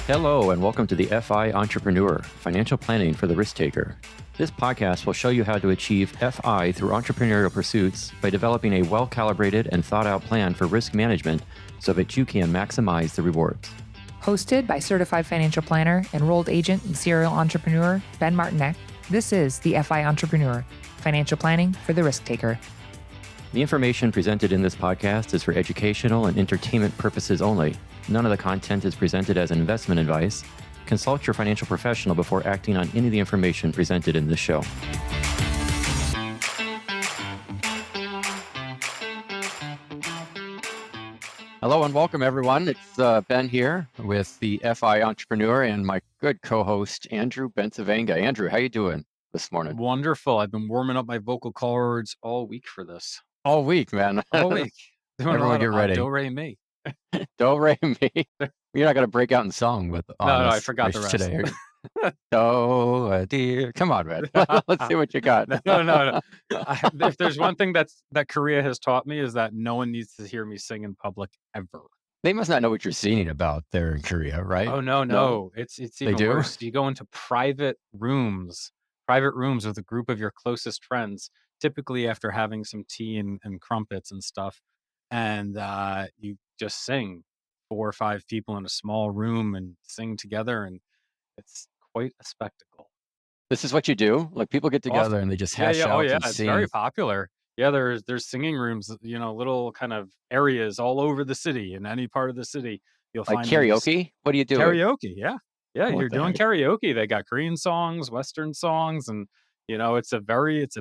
Hello, and welcome to the FI Entrepreneur, Financial Planning for the Risk Taker. This podcast will show you how to achieve FI through entrepreneurial pursuits by developing a well-calibrated and thought-out plan for risk management so that you can maximize the rewards. Hosted by certified financial planner, enrolled agent, and serial entrepreneur Ben Martinek, this is the FI Entrepreneur, Financial Planning for the Risk Taker. The information presented in this podcast is for educational and entertainment purposes only. None of the content is presented as investment advice. Consult your financial professional before acting on any of the information presented in this show. Hello and welcome, everyone. It's Ben here with the FI Entrepreneur and my good co-host, Andrew Bensavanga. Andrew, how you doing this morning? Wonderful. I've been warming up my vocal cords all week for this. All week, man. All week. Doing Everyone get ready. Do, re, mi. Do, re, mi. You're not going to break out in song with No, I forgot the rest. Today. Do, dear. Come on, man. Let's see what you got. No. If there's one thing that Korea has taught me is that no one needs to hear me sing in public ever. They must not know what you're singing about there in Korea, right? Oh, no. It's even do? worse. You go into private rooms with a group of your closest friends, typically after having some tea and crumpets and stuff. And you just sing 4 or 5 people in a small room and sing together. And it's quite a spectacle. This is what you do? Like people get together and they just hash out and it's sing. very popular. Yeah, there's singing rooms, little kind of areas all over the city. In any part of the city, you'll like find karaoke? What do you do? Karaoke, yeah. What You're the doing heck? karaoke. They got Korean songs, Western songs, and it's a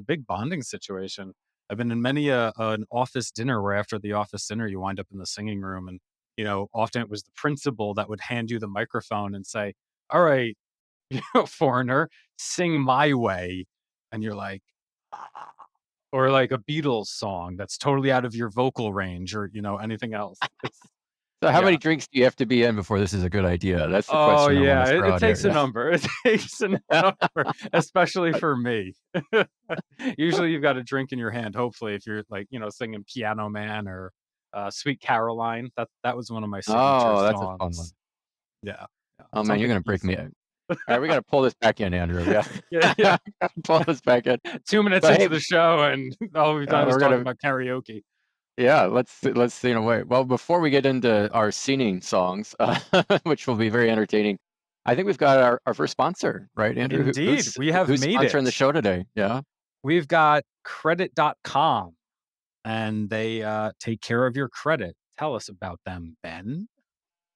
big bonding situation. I've been in many an office dinner where after the office dinner you wind up in the singing room, and often it was the principal that would hand you the microphone and say, "All right, foreigner, sing my way," and you're like, "Ah." Or like a Beatles song that's totally out of your vocal range, or anything else. So how many drinks do you have to be in before this is a good idea? That's the question. It takes a number. It takes a number, especially for me. Usually you've got a drink in your hand, hopefully, if you're like, singing Piano Man or Sweet Caroline. That was one of my signature songs. That's a fun one. Yeah. Oh, man, you're going to break me out. All right, we got to pull this back in, Andrew. Yeah. Pull this back in. 2 minutes into the show, and all we've done is talk about karaoke. Yeah, let's see in a way. Well, before we get into our singing songs, which will be very entertaining, I think we've got our first sponsor, right, Andrew? Indeed, we have who's made sponsoring it. the show today. Yeah, we've got credit.com, and they take care of your credit. Tell us about them, Ben.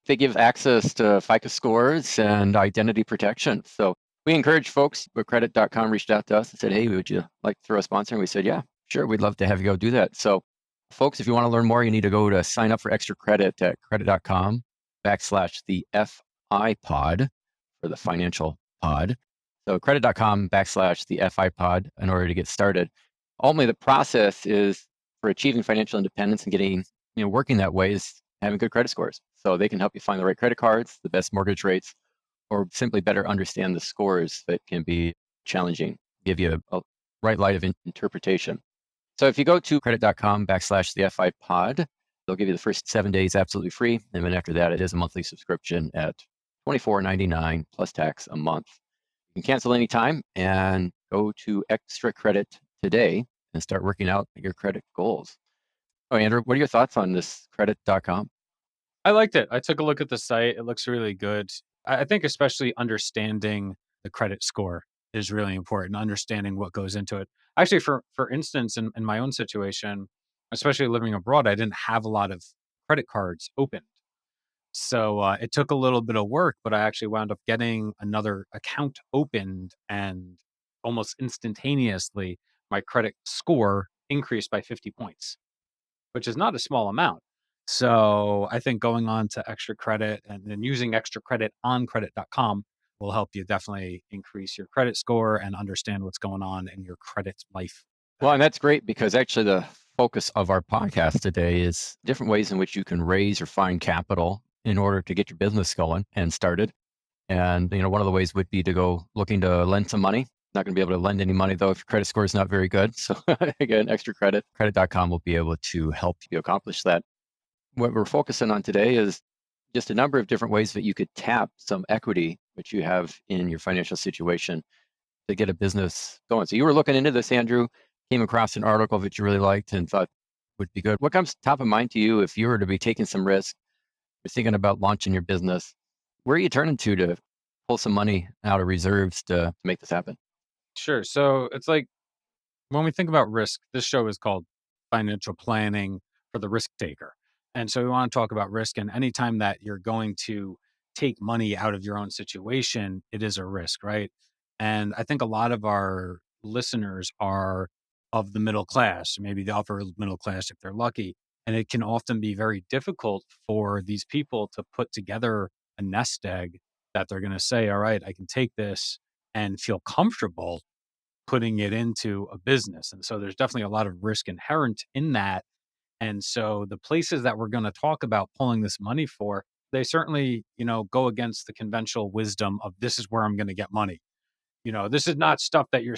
They give access to FICO scores and identity protection. So we encourage folks. Credit.com reached out to us and said, "Hey, would you like to throw a sponsor?" And we said, "Yeah, sure. We'd love to have you go do that." So folks, if you want to learn more, you need to go to sign up for extra credit at credit.com/the FI pod for the financial pod. So credit.com/the FI pod in order to get started. Ultimately, the process is for achieving financial independence and getting, working that way is having good credit scores. So they can help you find the right credit cards, the best mortgage rates, or simply better understand the scores that can be challenging, give you a right light of interpretation. So if you go to credit.com/the FI pod, they'll give you the first 7 days absolutely free. And then after that, it is a monthly subscription at $24.99 plus tax a month. You can cancel anytime and go to Extra Credit today and start working out your credit goals. Oh, Andrew, what are your thoughts on this credit.com? I liked it. I took a look at the site. It looks really good. I think especially understanding the credit score is really important, understanding what goes into it. Actually, for instance, in my own situation, especially living abroad, I didn't have a lot of credit cards opened. So it took a little bit of work, but I actually wound up getting another account opened, and almost instantaneously, my credit score increased by 50 points, which is not a small amount. So I think going on to Extra Credit and then using Extra Credit on credit.com will help you definitely increase your credit score and understand what's going on in your credit life. Well, and that's great because actually the focus of our podcast today is different ways in which you can raise or find capital in order to get your business going and started. And, one of the ways would be to go looking to lend some money. Not going to be able to lend any money, though, if your credit score is not very good. So again, Extra Credit, credit.com will be able to help you accomplish that. What we're focusing on today is just a number of different ways that you could tap some equity which you have in your financial situation to get a business going. So you were looking into this, Andrew, came across an article that you really liked and thought would be good. What comes top of mind to you if you were to be taking some risk, you're thinking about launching your business? Where are you turning to pull some money out of reserves to make this happen? Sure. So it's like when we think about risk, this show is called Financial Planning for the Risk Taker. And so we want to talk about risk. And anytime that you're going to take money out of your own situation, it is a risk, right? And I think a lot of our listeners are of the middle class, maybe the upper middle class if they're lucky. And it can often be very difficult for these people to put together a nest egg that they're going to say, all right, I can take this and feel comfortable putting it into a business. And so there's definitely a lot of risk inherent in that. And so the places that we're going to talk about pulling this money for, they certainly, go against the conventional wisdom of this is where I'm going to get money. This is not stuff that you're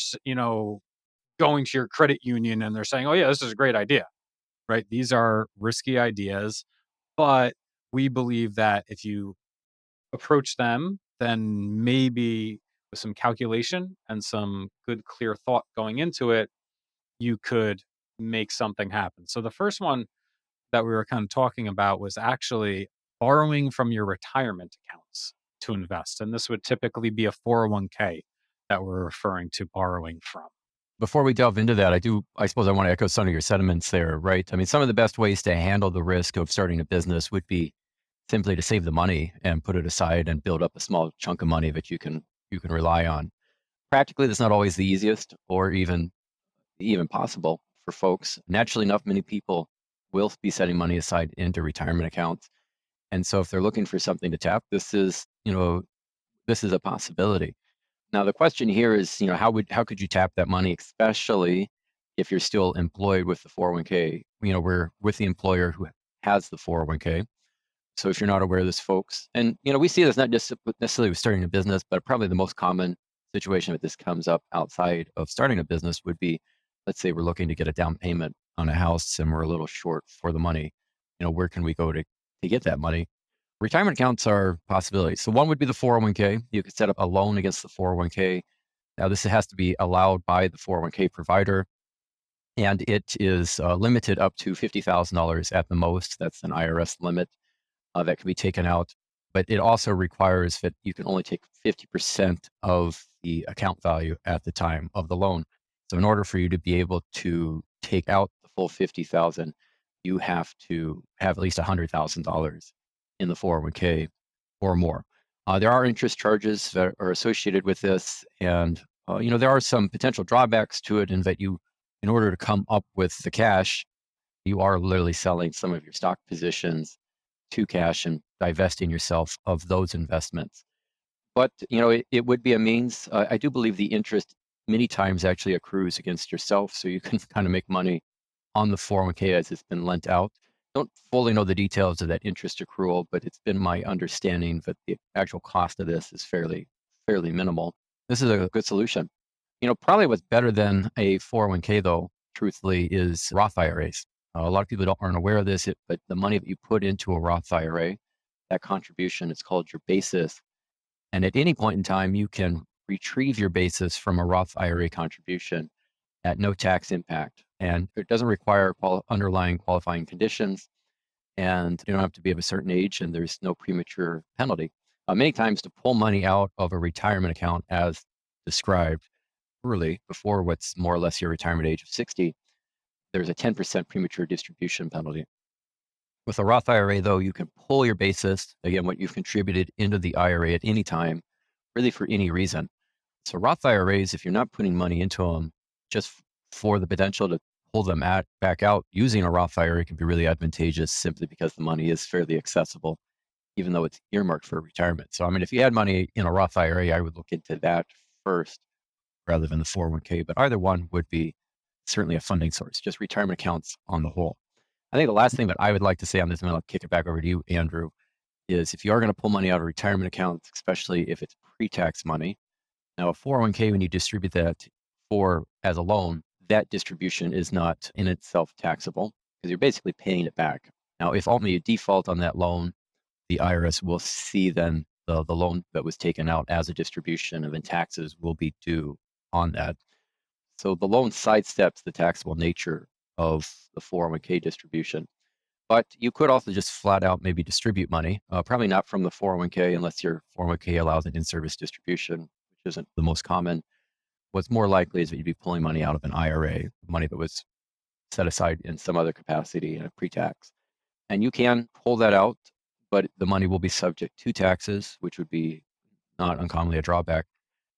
going to your credit union and they're saying, oh, yeah, this is a great idea, right? These are risky ideas, but we believe that if you approach them, then maybe with some calculation and some good, clear thought going into it, you could make something happen. So the first one that we were kind of talking about was actually borrowing from your retirement accounts to invest. And this would typically be a 401k that we're referring to borrowing from. Before we delve into that, I suppose I want to echo some of your sentiments there, right? I mean, some of the best ways to handle the risk of starting a business would be simply to save the money and put it aside and build up a small chunk of money that you can rely on. Practically, that's not always the easiest or even possible for folks. Naturally enough, many people will be setting money aside into retirement accounts. And so if they're looking for something to tap, this is a possibility. Now, the question here is, how could you tap that money, especially if you're still employed with the 401k? We're with the employer who has the 401k. So if you're not aware of this, folks, and we see this not just necessarily with starting a business, but probably the most common situation that this comes up outside of starting a business would be, let's say we're looking to get a down payment on a house and we're a little short for the money. Where can we go to get that money? Retirement accounts are possibilities. So one would be the 401k. You could set up a loan against the 401k. Now this has to be allowed by the 401k provider, and it is limited up to $50,000 at the most. That's an IRS limit that can be taken out. But it also requires that you can only take 50% of the account value at the time of the loan. So in order for you to be able to take out the full 50,000, you have to have at least $100,000 in the 401k or more. There are interest charges that are associated with this, and there are some potential drawbacks to it in that in order to come up with the cash, you are literally selling some of your stock positions to cash and divesting yourself of those investments. But it would be a means. I do believe the interest many times actually accrues against yourself, so you can kind of make money on the 401k as it's been lent out. Don't fully know the details of that interest accrual, but it's been my understanding that the actual cost of this is fairly minimal. This is a good solution. Probably what's better than a 401k though, truthfully, is Roth IRAs. A lot of people aren't aware of this, but the money that you put into a Roth IRA, that contribution is called your basis. And at any point in time, you can retrieve your basis from a Roth IRA contribution at no tax impact. And it doesn't require underlying qualifying conditions. And you don't have to be of a certain age, and there's no premature penalty. Many times to pull money out of a retirement account as described early, before what's more or less your retirement age of 60, there's a 10% premature distribution penalty. With a Roth IRA, though, you can pull your basis, again, what you've contributed into the IRA at any time, really for any reason. So Roth IRAs, if you're not putting money into them just for the potential to pull them back out, using a Roth IRA can be really advantageous simply because the money is fairly accessible, even though it's earmarked for retirement. So, I mean, if you had money in a Roth IRA, I would look into that first rather than the 401k, but either one would be certainly a funding source, just retirement accounts on the whole. I think the last thing that I would like to say on this, and I'll kick it back over to you, Andrew, is if you are going to pull money out of retirement accounts, especially if it's pre-tax money. Now, a 401k, when you distribute that as a loan, that distribution is not in itself taxable because you're basically paying it back. Now, if only you default on that loan, the IRS will see then the loan that was taken out as a distribution, and then taxes will be due on that. So the loan sidesteps the taxable nature of the 401k distribution. But you could also just flat out maybe distribute money, probably not from the 401k unless your 401k allows an in-service distribution, which isn't the most common. What's more likely is that you'd be pulling money out of an IRA, money that was set aside in some other capacity in a pre-tax. And you can pull that out, but the money will be subject to taxes, which would be not uncommonly a drawback.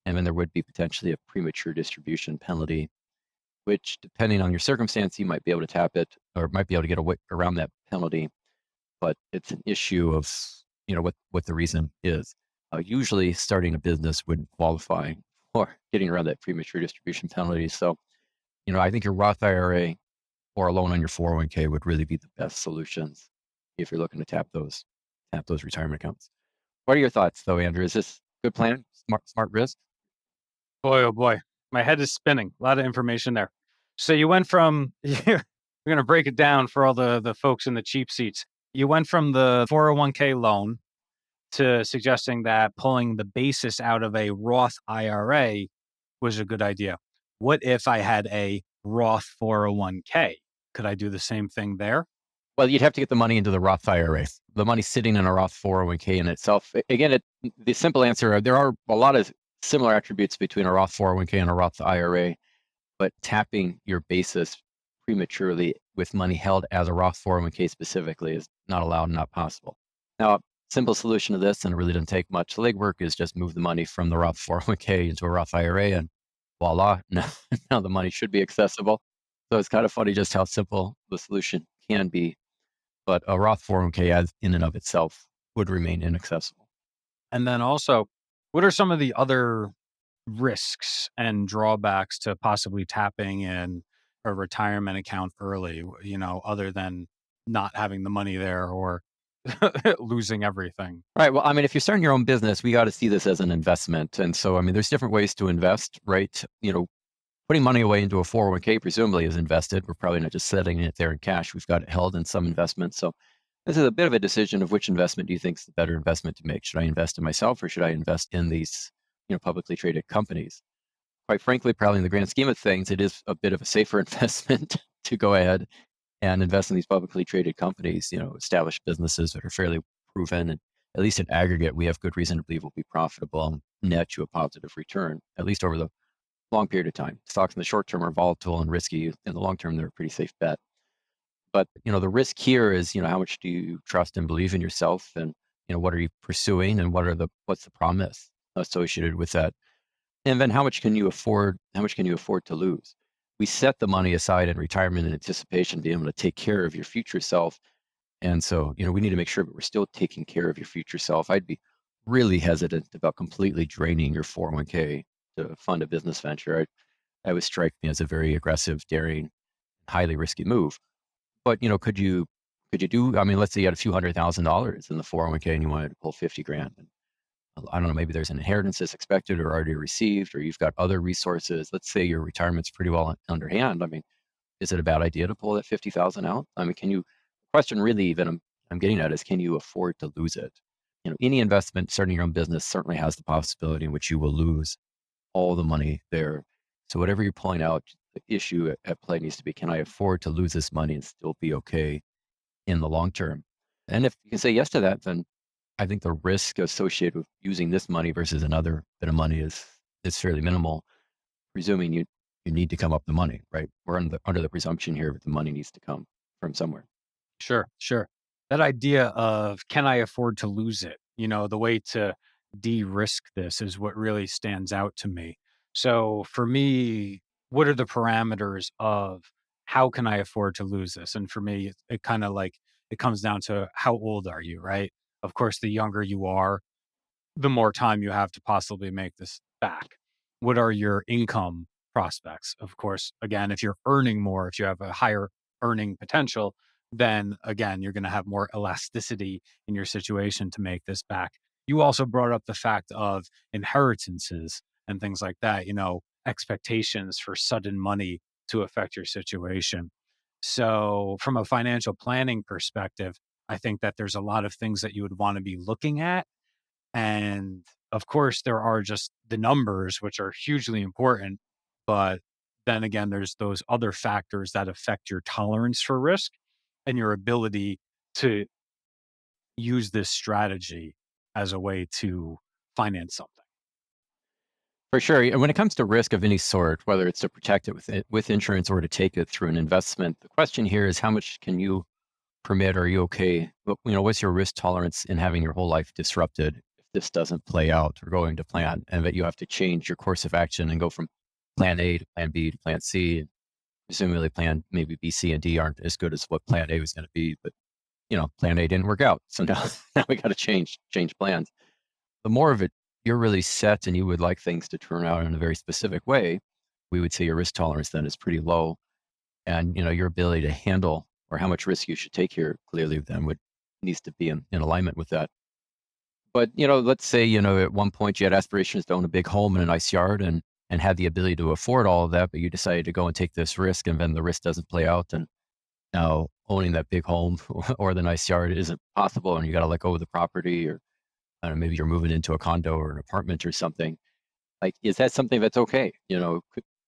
And then there would be potentially a premature distribution penalty, which, depending on your circumstance, you might be able to tap it or might be able to get away around that penalty. But it's an issue of what the reason is. Usually, starting a business wouldn't qualify for getting around that premature distribution penalty. So, I think your Roth IRA or a loan on your 401k would really be the best solutions if you're looking to tap those retirement accounts. What are your thoughts, though, Andrew? Is this good plan? Smart risk? Boy, oh boy, my head is spinning. A lot of information there. So you went from, we're going to break it down for all the folks in the cheap seats. You went from the 401k loan to suggesting that pulling the basis out of a Roth IRA was a good idea. What if I had a Roth 401k? Could I do the same thing there? Well, you'd have to get the money into the Roth IRA. The money sitting in a Roth 401k in itself. Again, the simple answer, there are a lot of similar attributes between a Roth 401k and a Roth IRA, but tapping your basis prematurely with money held as a Roth 401k specifically is not allowed and not possible. Now, a simple solution to this, and it really doesn't take much legwork, is just move the money from the Roth 401k into a Roth IRA, and voila, now the money should be accessible. So it's kind of funny just how simple the solution can be. But a Roth 401k as in and of itself would remain inaccessible. And then also, what are some of the other risks and drawbacks to possibly tapping in a retirement account early, other than not having the money there or losing everything? Right. Well, I mean, if you're starting your own business, we got to see this as an investment. And so, I mean, there's different ways to invest, right? Putting money away into a 401k presumably is invested. We're probably not just setting it there in cash. We've got it held in some investments. So this is a bit of a decision of which investment do you think is the better investment to make? Should I invest in myself or should I invest in these, publicly traded companies? Quite frankly, probably in the grand scheme of things, it is a bit of a safer investment to go ahead and invest in these publicly traded companies, established businesses that are fairly proven. And at least in aggregate, we have good reason to believe will be profitable and net you a positive return, at least over the long period of time. Stocks in the short term are volatile and risky. In the long term, they're a pretty safe bet. But the risk here is, how much do you trust and believe in yourself, and what are you pursuing, and what's the promise associated with that, and then how much can you afford? How much can you afford to lose? We set the money aside in retirement in anticipation of being able to take care of your future self, and so we need to make sure that we're still taking care of your future self. I'd be really hesitant about completely draining your 401k to fund a business venture. That would strike me as a very aggressive, daring, highly risky move. But could you do? I mean, let's say you had a few $100,000 in the 401k and you wanted to pull 50 grand. And I don't know, maybe there's an inheritance that's expected or already received, or you've got other resources. Let's say your retirement's pretty well underhand. I mean, is it a bad idea to pull that 50,000 out? I mean, the question really that I'm getting at is, can you afford to lose it? Any investment, starting your own business, certainly has the possibility in which you will lose all the money there. So whatever you're pulling out, the issue at play needs to be, can I afford to lose this money and still be okay in the long term? And if you can say yes to that, then I think the risk associated with using this money versus another bit of money is fairly minimal, presuming you need to come up the money, right? We're under the presumption here that the money needs to come from somewhere. Sure, sure. That idea of, can I afford to lose it? The way to de-risk this is what really stands out to me. So for me, what are the parameters of how can I afford to lose this? And for me, it kind of like, it comes down to, how old are you, right? Of course, the younger you are, the more time you have to possibly make this back. What are your income prospects? Of course, again, if you're earning more, if you have a higher earning potential, then again, you're going to have more elasticity in your situation to make this back. You also brought up the fact of inheritances and things like that, expectations for sudden money to affect your situation. So, from a financial planning perspective, I think that there's a lot of things that you would want to be looking at. And of course, there are just the numbers, which are hugely important. But then again, there's those other factors that affect your tolerance for risk and your ability to use this strategy as a way to finance something. For sure. And when it comes to risk of any sort, whether it's to protect it with insurance or to take it through an investment, the question here is how much can you permit? Are you okay? What's your risk tolerance in having your whole life disrupted if this doesn't play out or going to plan, and that you have to change your course of action and go from plan A to plan B to plan C? And presumably plan maybe B, C, and D aren't as good as what plan A was going to be, but plan A didn't work out. So now, now we got to change plans. The more of it you're really set and you would like things to turn out in a very specific way, we would say your risk tolerance then is pretty low. And your ability to handle or how much risk you should take here clearly then would needs to be in alignment with that. But let's say at one point you had aspirations to own a big home and a nice yard and had the ability to afford all of that, but you decided to go and take this risk, and then the risk doesn't play out, and now owning that big home or the nice yard isn't possible, and you got to let go of the property, or I don't know, maybe you're moving into a condo or an apartment or something. Like, is that something that's okay?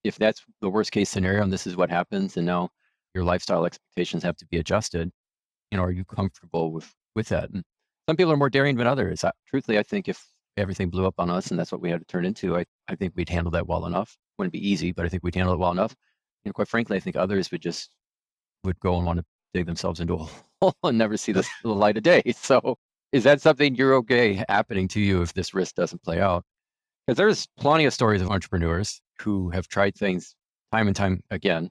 If that's the worst case scenario and this is what happens, and now your lifestyle expectations have to be adjusted, are you comfortable with that? And some people are more daring than others. Truthfully, I think if everything blew up on us and that's what we had to turn into, I think we'd handle that well enough. Wouldn't be easy, but I think we'd handle it well enough. Quite frankly, I think others would go and want to dig themselves into a hole and never see the light of day. So, is that something you're okay happening to you if this risk doesn't play out? Because there's plenty of stories of entrepreneurs who have tried things time and time again,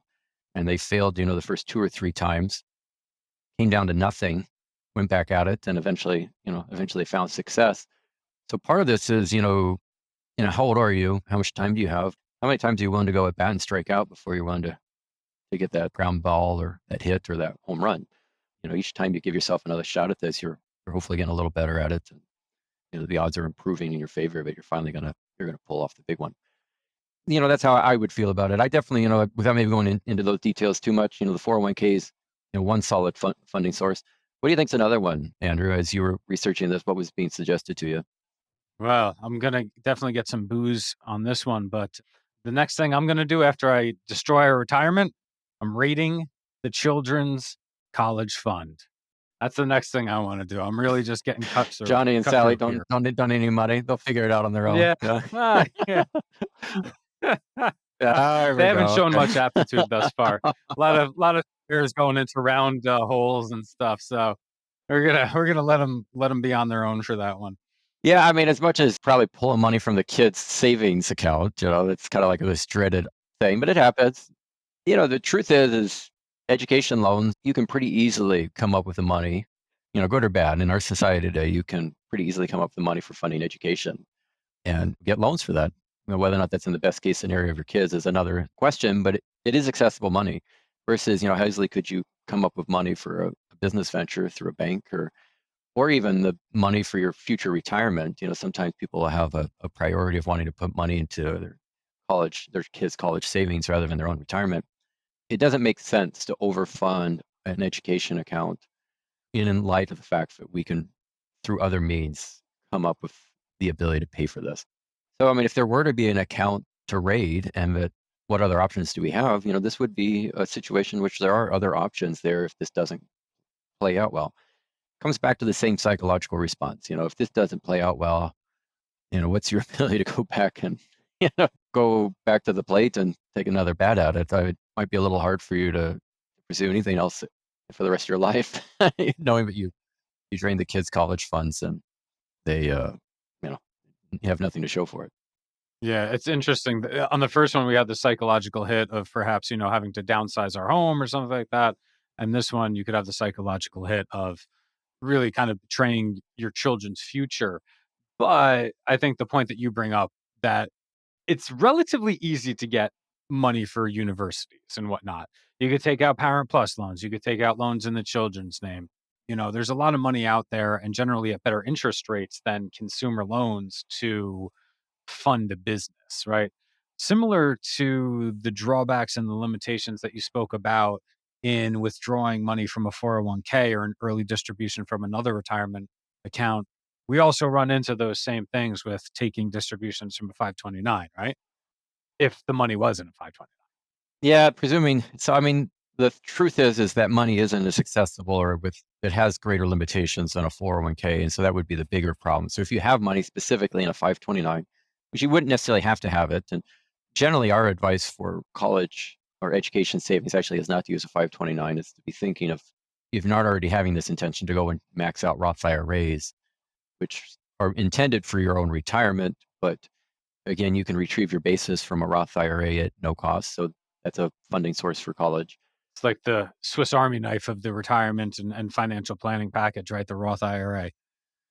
and they failed, the first 2 or 3 times, came down to nothing, went back at it, and eventually found success. So part of this is, how old are you? How much time do you have? How many times are you willing to go at bat and strike out before you're willing to get that ground ball or that hit or that home run? Each time you give yourself another shot at this, you're hopefully getting a little better at it. And, the odds are improving in your favor, but you're gonna pull off the big one. That's how I would feel about it. I definitely, without maybe going into those details too much, the 401ks, one solid funding source. What do you think's another one, Andrew, as you were researching this? What was being suggested to you? Well, I'm going to definitely get some booze on this one, but the next thing I'm going to do after I destroy our retirement, I'm raiding the Children's College Fund. That's the next thing I want to do. I'm really just getting Johnny and Sally cutthroat here. don't need any money. They'll figure it out on their own. Yeah. Yeah. Yeah. There we They haven't go. shown Okay. much aptitude thus far. A lot of spears going into round holes and stuff. So we're gonna let them be on their own for that one. Yeah, I mean, as much as probably pulling money from the kid's savings account, it's kind of like this dreaded thing, but it happens. The truth is education loans, you can pretty easily come up with the money, good or bad. In our society today, you can pretty easily come up with the money for funding education and get loans for that. Whether or not that's in the best case scenario of your kids is another question, but it is accessible money versus, how easily could you come up with money for a business venture through a bank or even the money for your future retirement. Sometimes people have a priority of wanting to put money into their kids' college savings rather than their own retirement. It doesn't make sense to overfund an education account in light of the fact that we can, through other means, come up with the ability to pay for this. So, I mean, if there were to be an account to raid and that what other options do we have, this would be a situation in which there are other options there if this doesn't play out well. Comes back to the same psychological response. If this doesn't play out well, what's your ability to go back and, go back to the plate and take another bat at it? It might be a little hard for you to pursue anything else for the rest of your life, knowing that you drain the kids' college funds and they, you have nothing to show for it. Yeah, it's interesting. On the first one, we had the psychological hit of perhaps, having to downsize our home or something like that. And this one, you could have the psychological hit of really kind of betraying your children's future. But I think the point that you bring up that it's relatively easy to get money for universities and whatnot. You could take out Parent Plus loans. You could take out loans in the children's name. There's a lot of money out there and generally at better interest rates than consumer loans to fund a business, right? Similar to the drawbacks and the limitations that you spoke about in withdrawing money from a 401k or an early distribution from another retirement account, we also run into those same things with taking distributions from a 529, right? If the money was in a 529. Yeah, presuming. So, I mean, the truth is that money isn't as accessible or it has greater limitations than a 401k. And so that would be the bigger problem. So if you have money specifically in a 529, which you wouldn't necessarily have to have it. And generally our advice for college or education savings actually is not to use a 529. It's to be thinking of, if you're not already having this intention, to go and max out Roth IRAs, which are intended for your own retirement, but again, you can retrieve your basis from a Roth IRA at no cost. So that's a funding source for college. It's like the Swiss Army knife of the retirement and financial planning package, right? The Roth IRA.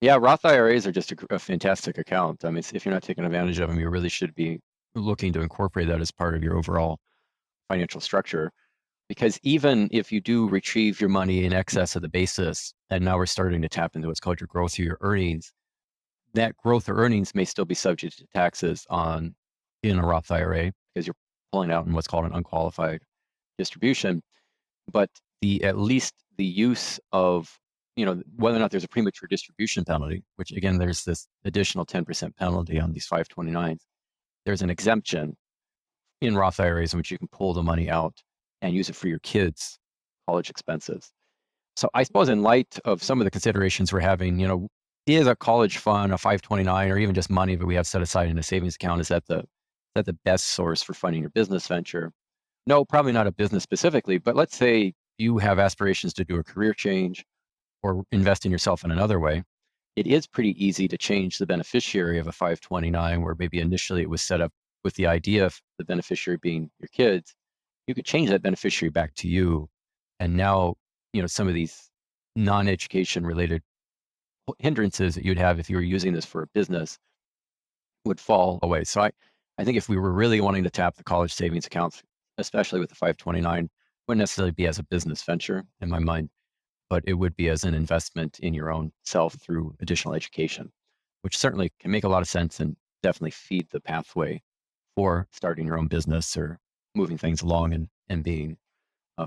Yeah, Roth IRAs are just a fantastic account. I mean, if you're not taking advantage of them, you really should be looking to incorporate that as part of your overall financial structure. Because even if you do retrieve your money in excess of the basis, and now we're starting to tap into what's called your growth or your earnings, that growth or earnings may still be subject to taxes in a Roth IRA because you're pulling out in what's called an unqualified distribution. But at least the use of, whether or not there's a premature distribution penalty, which again, there's this additional 10% penalty on these 529s. There's an exemption in Roth IRAs in which you can pull the money out and use it for your kids' college expenses. So I suppose in light of some of the considerations we're having, is a college fund, a 529, or even just money that we have set aside in a savings account, is that the best source for funding your business venture? No, probably not a business specifically, but let's say you have aspirations to do a career change or invest in yourself in another way. It is pretty easy to change the beneficiary of a 529, where maybe initially it was set up with the idea of the beneficiary being your kids. You could change that beneficiary back to you. And now, some of these non-education related hindrances that you'd have if you were using this for a business would fall away. So I think if we were really wanting to tap the college savings accounts, especially with the 529, wouldn't necessarily be as a business venture in my mind, but it would be as an investment in your own self through additional education, which certainly can make a lot of sense and definitely feed the pathway for starting your own business or moving things along and being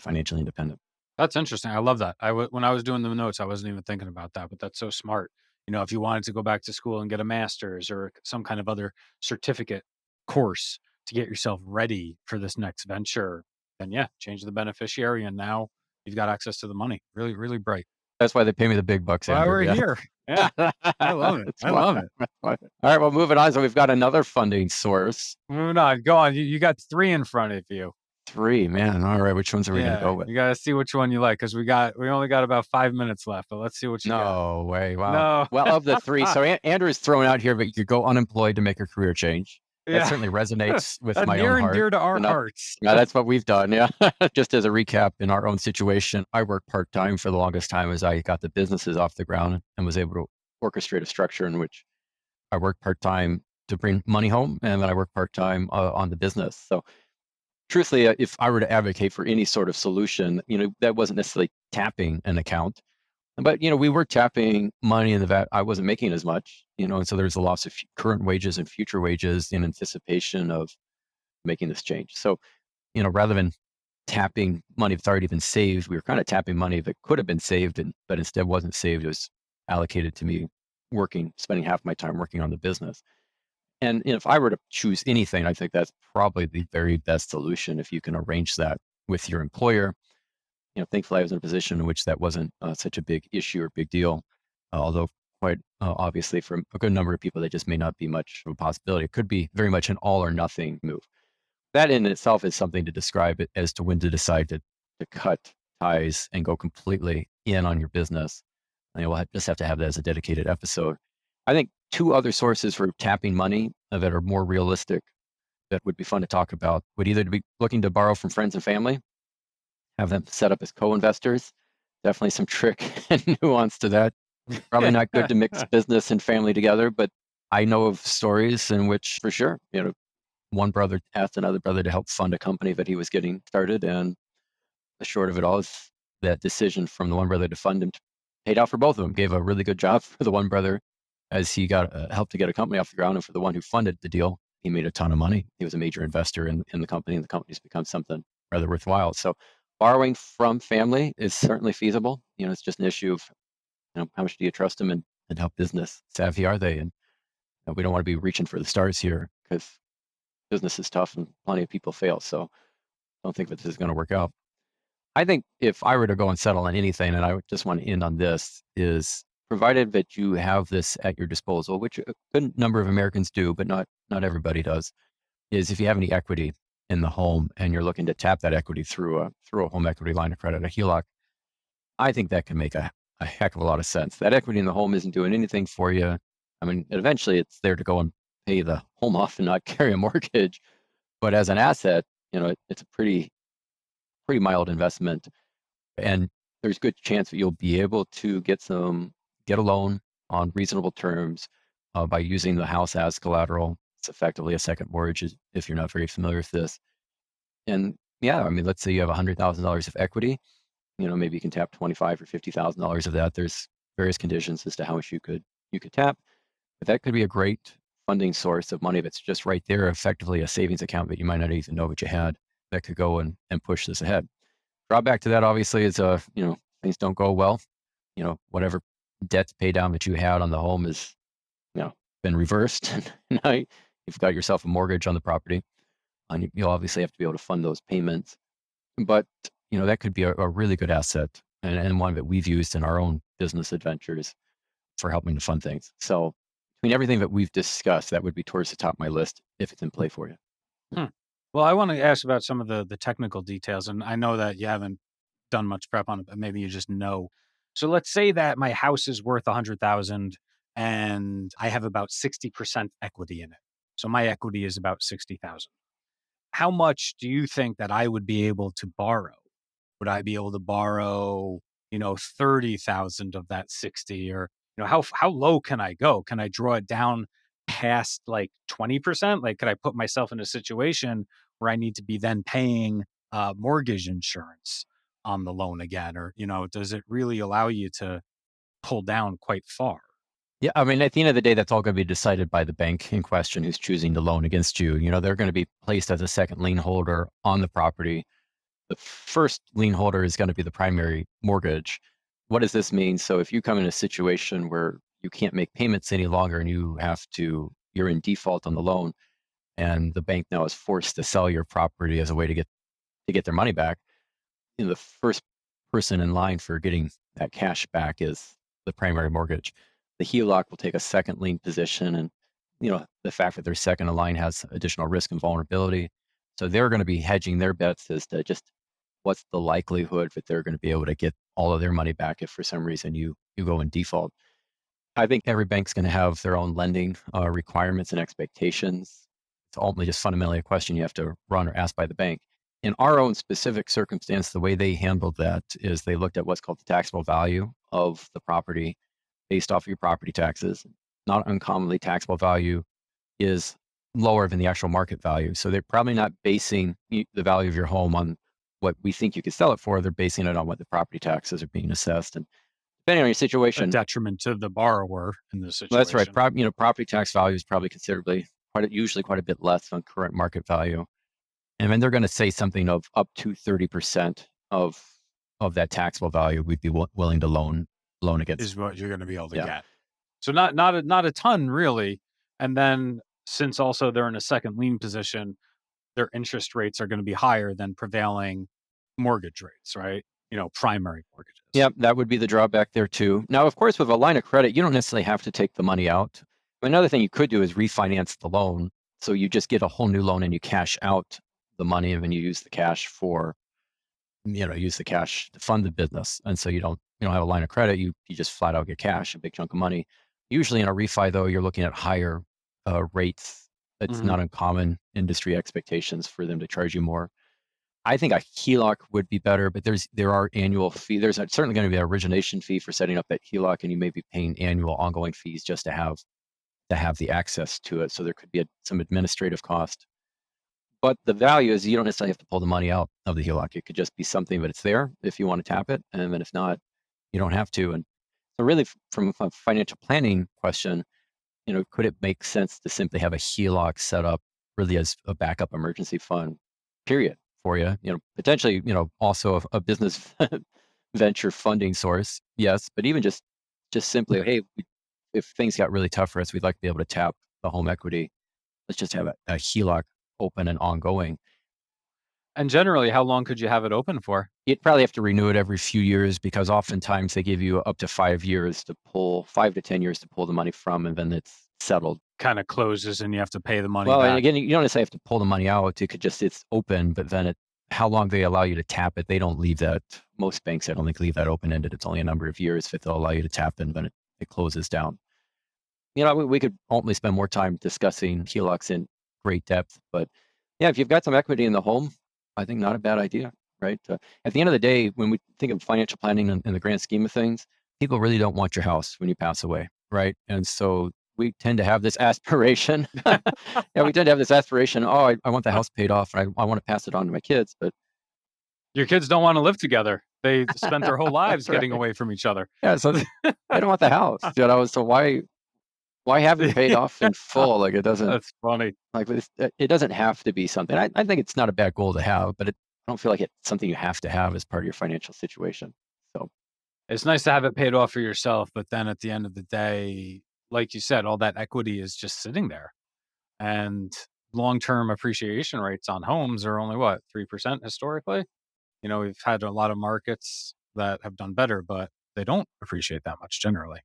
financially independent. That's interesting. I love that. When I was doing the notes, I wasn't even thinking about that, but that's so smart. If you wanted to go back to school and get a master's or some kind of other certificate course to get yourself ready for this next venture, then yeah, change the beneficiary, and now you've got access to the money. Really, really bright. That's why they pay me the big bucks, Why Andrew. we're Yeah. here. Yeah, I love it. I love it. All right, well, moving on. So we've got another funding source. Moving on. Go on. You got 3 in front of you. 3, man. All right, which ones are we going to go with? You got to see which one you like, because we only got about 5 minutes left, but let's see what you got. No way. Wow. No. Well, of the 3, so Andrew's thrown out here, but you could go unemployed to make a career change. That certainly resonates with my near own and heart. dear to our hearts. Yeah, that's what we've done. Yeah. Just as a recap, in our own situation, I worked part-time for the longest time as I got the businesses off the ground and was able to orchestrate a structure in which I worked part-time to bring money home, and then I worked part-time on the business. So truthfully, if I were to advocate for any sort of solution, that wasn't necessarily tapping an account, but we were tapping money in the vat. I wasn't making as much, and so there's a loss of current wages and future wages in anticipation of making this change. So, rather than tapping money that's already been saved, we were kind of tapping money that could have been saved, but instead wasn't saved. It was allocated to me spending half my time working on the business. And if I were to choose anything, I think that's probably the very best solution if you can arrange that with your employer. Thankfully, I was in a position in which that wasn't such a big issue or big deal, although quite obviously for a good number of people, that just may not be much of a possibility. It could be very much an all or nothing move. That in itself is something to describe it as to when to decide to cut ties and go completely in on your business. And we'll just have to have that as a dedicated episode. I think 2 other sources for tapping money that are more realistic that would be fun to talk about would either be looking to borrow from friends and family, have them set up as co-investors. Definitely some trick and nuance to that. Probably not good to mix business and family together, but I know of stories in which, for sure, one brother asked another brother to help fund a company that he was getting started, and the short of it all is that decision from the one brother to fund him paid out for both of them. Gave a really good job for the one brother as he got helped to get a company off the ground, and for the one who funded the deal, he made a ton of money. He was a major investor in the company, and the company's become something rather worthwhile. So Borrowing from family is certainly feasible. It's just an issue of, how much do you trust them, and how business savvy are they? And we don't want to be reaching for the stars here, because business is tough and plenty of people fail. So don't think that this is going to work out. I think if I were to go and settle on anything, and I would just want to end on this, is provided that you have this at your disposal, which a good number of Americans do, but not everybody does, is if you have any equity in the home and you're looking to tap that equity through a home equity line of credit, a HeLOC, I think that can make a heck of a lot of sense. That equity in the home isn't doing anything for you. I mean, eventually it's there to go and pay the home off and not carry a mortgage. But as an asset, it's a pretty mild investment, and there's good chance that you'll be able to get a loan on reasonable terms by using the house as collateral. It's effectively a second mortgage if you're not very familiar with this. And yeah, I mean, let's say you have $100,000 of equity. Maybe you can tap $25,000 or $50,000 of that. There's various conditions as to how much you could tap, but that could be a great funding source of money that's just right there, effectively a savings account that you might not even know what you had, that could go and push this ahead. Drawback to that, obviously, is things don't go well. Whatever debt pay down that you had on the home is been reversed, and now you've got yourself a mortgage on the property, and you'll obviously have to be able to fund those payments. But that could be a really good asset, and one that we've used in our own business adventures for helping to fund things. So between everything that we've discussed, that would be towards the top of my list if it's in play for you. Hmm. Well, I want to ask about some of the technical details, and I know that you haven't done much prep on it, but maybe you just know. So let's say that my house is worth 100,000 and I have about 60% equity in it. So my equity is about 60,000. How much do you think that I would be able to borrow? Would I be able to borrow, 30,000 of that 60, or, how low can I go? Can I draw it down past like 20%? Like, could I put myself in a situation where I need to be then paying mortgage insurance on the loan again? Or, does it really allow you to pull down quite far? Yeah, I mean, at the end of the day, that's all going to be decided by the bank in question who's choosing to loan against you. They're going to be placed as a second lien holder on the property. The first lien holder is going to be the primary mortgage. What does this mean? So if you come in a situation where you can't make payments any longer and you're in default on the loan, and the bank now is forced to sell your property as a way to get their money back, the first person in line for getting that cash back is the primary mortgage. The HELOC will take a second lien position, and the fact that they're second in line has additional risk and vulnerability. So they're going to be hedging their bets as to just what's the likelihood that they're going to be able to get all of their money back if for some reason you go in default. I think every bank's going to have their own lending requirements and expectations. It's ultimately just fundamentally a question you have to run or ask by the bank. In our own specific circumstance, the way they handled that is they looked at what's called the taxable value of the property based off of your property taxes. Not uncommonly, taxable value is lower than the actual market value. So they're probably not basing the value of your home on what we think you could sell it for. They're basing it on what the property taxes are being assessed. And depending on your A situation, detriment to the borrower in this well, that's right. situation. Property tax value is probably usually quite a bit less than current market value. And then they're going to say something of up to 30% of that taxable value we'd be willing to loan against. Is what you're going to be able to Yeah. get. So not a ton really. And then since also they're in a second lien position, their interest rates are going to be higher than prevailing mortgage rates, right? Primary mortgages. Yeah, that would be the drawback there too. Now, of course, with a line of credit, you don't necessarily have to take the money out. Another thing you could do is refinance the loan. So you just get a whole new loan and you cash out the money, and then you use the cash to fund the business. And so you don't have a line of credit. You just flat out get cash, a big chunk of money. Usually in a refi, though, you're looking at higher rates. It's Mhm. not uncommon industry expectations for them to charge you more. I think a HELOC would be better, but there are annual fees. There's certainly going to be an origination fee for setting up that HELOC, and you may be paying annual ongoing fees just to have the access to it. So there could be some administrative cost. But the value is you don't necessarily have to pull the money out of the HELOC. It could just be something that it's there if you want to tap it, and then if not, you don't have to. And so really, from a financial planning question, could it make sense to simply have a HELOC set up really as a backup emergency fund, period? for you. Potentially, also a business venture funding source. Yes, but even just simply, hey, if things got really tough for us, we'd like to be able to tap the home equity. Let's just have a HeLOC open and ongoing. And generally, how long could you have it open for? You'd probably have to renew it every few years because oftentimes they give you up to 5 years to pull, 5 to 10 years to pull the money from, and then it's settled. Kind of closes and you have to pay the money Well, and back. again, you don't necessarily have to pull the money out. It could just, it's open, but then how long they allow you to tap it, they don't leave that. Most banks, I don't think, leave that open-ended. It's only a number of years if they'll allow you to tap it, then it closes down. We could ultimately spend more time discussing HeLOCs in great depth, but yeah, if you've got some equity in the home, I think not a bad idea, right? At the end of the day, when we think of financial planning in the grand scheme of things, people really don't want your house when you pass away, right? And so we tend to have this aspiration. Yeah, we tend to have this aspiration. Oh, I want the house paid off, and I want to pass it on to my kids, but Your kids don't want to live together. They spent their whole lives That's getting right. away from each other. Yeah, so they don't want the house, So why have it paid off in full? Like it doesn't. That's funny. Like it doesn't have to be something. I think it's not a bad goal to have, but I don't feel like it's something you have to have as part of your financial situation. So It's nice to have it paid off for yourself, but then at the end of the day, like you said, all that equity is just sitting there. And long-term appreciation rates on homes are only 3% historically? We've had a lot of markets that have done better, but they don't appreciate that much generally.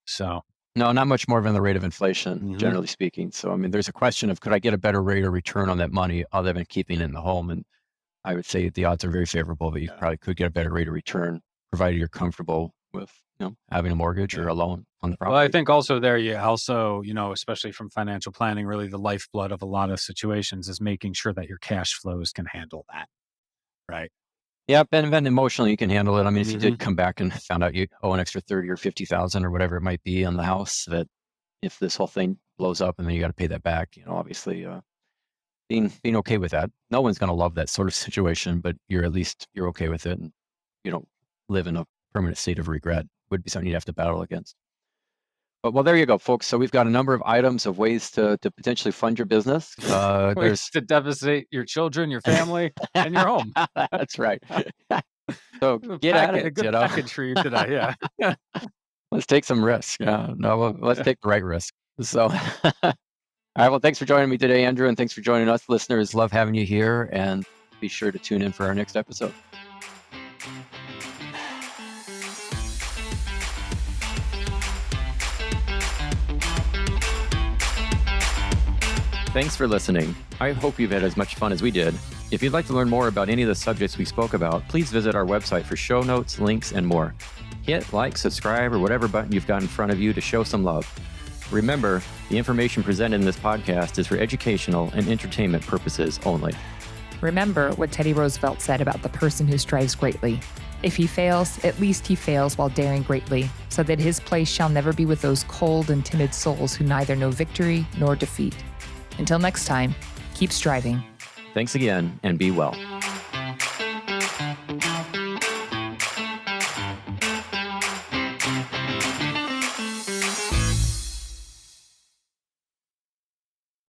So, no, not much more than the rate of inflation, Mhm. generally speaking. So I mean, there's a question of could I get a better rate of return on that money other than keeping it in the home? And I would say the odds are very favorable that you probably could get a better rate of return, provided you're comfortable with having a mortgage or a loan on the property. well, I think also there, you also, especially from financial planning, really the lifeblood of a lot of situations is making sure that your cash flows can handle that, right? Yeah, and then emotionally you can handle it. I mean, if you Mhm. did come back and found out you owe an extra 30 or 50,000 or whatever it might be on the house, that if this whole thing blows up and then you got to pay that back, obviously being okay with that. No one's going to love that sort of situation, but you're okay with it, and you don't live in a permanent state of regret. Would be something you'd have to battle against. But well, there you go, folks. So we've got a number of items of ways to potentially fund your business. Ways There's to devastate your children, your family, and your home. That's right. So A get at it. good package for you today. Yeah. Let's take some risks. Yeah, no, let's take the right risk. So, all right. Well, thanks for joining me today, Andrew, and thanks for joining us, listeners. Love having you here, and be sure to tune in for our next episode. Thanks for listening. I hope you've had as much fun as we did. If you'd like to learn more about any of the subjects we spoke about, please visit our website for show notes, links, and more. Hit like, subscribe, or whatever button you've got in front of you to show some love. Remember, the information presented in this podcast is for educational and entertainment purposes only. Remember what Teddy Roosevelt said about the person who strives greatly. If he fails, at least he fails while daring greatly, so that his place shall never be with those cold and timid souls who neither know victory nor defeat. Until next time, keep striving. Thanks again, and be well.